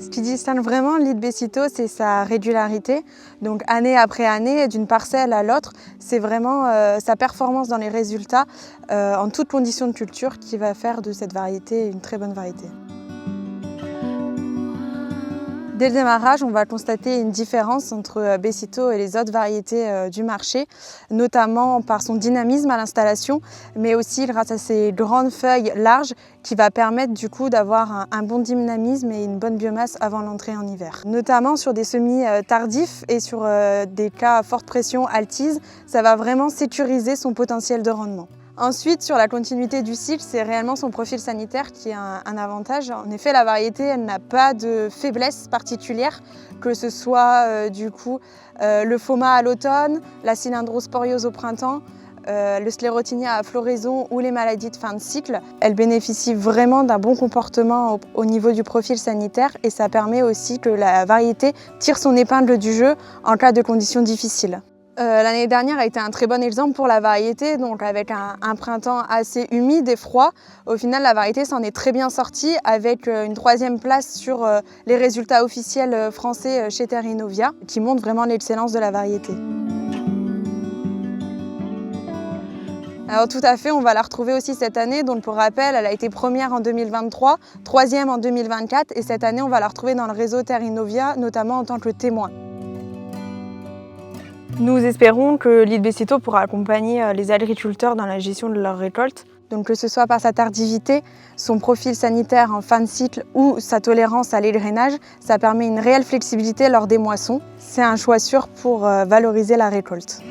Ce qui distingue vraiment l'It Becito, c'est sa régularité. Donc année après année, d'une parcelle à l'autre, c'est vraiment sa performance dans les résultats en toutes conditions de culture qui va faire de cette variété une très bonne variété. Dès le démarrage, on va constater une différence entre Becito et les autres variétés du marché, notamment par son dynamisme à l'installation, mais aussi grâce à ses grandes feuilles larges qui va permettre du coup d'avoir un bon dynamisme et une bonne biomasse avant l'entrée en hiver. Notamment sur des semis tardifs et sur des cas à forte pression altise, ça va vraiment sécuriser son potentiel de rendement. Ensuite, sur la continuité du cycle, c'est réellement son profil sanitaire qui a un avantage. En effet, la variété, elle n'a pas de faiblesse particulière, que ce soit le phoma à l'automne, la cylindrosporiose au printemps, le sclérotinia à floraison ou les maladies de fin de cycle. Elle bénéficie vraiment d'un bon comportement au niveau du profil sanitaire et ça permet aussi que la variété tire son épingle du jeu en cas de conditions difficiles. L'année dernière a été un très bon exemple pour la variété, donc avec un printemps assez humide et froid. Au final, la variété s'en est très bien sortie avec une 3e place sur les résultats officiels français chez Terrinovia, qui montre vraiment l'excellence de la variété. Alors tout à fait, on va la retrouver aussi cette année. Donc pour rappel, elle a été première en 2023, 3e en 2024 et cette année, on va la retrouver dans le réseau Terrinovia, notamment en tant que témoin. Nous espérons que l'It Becito pourra accompagner les agriculteurs dans la gestion de leurs récoltes. Donc que ce soit par sa tardivité, son profil sanitaire en fin de cycle ou sa tolérance à l'égrainage, ça permet une réelle flexibilité lors des moissons. C'est un choix sûr pour valoriser la récolte.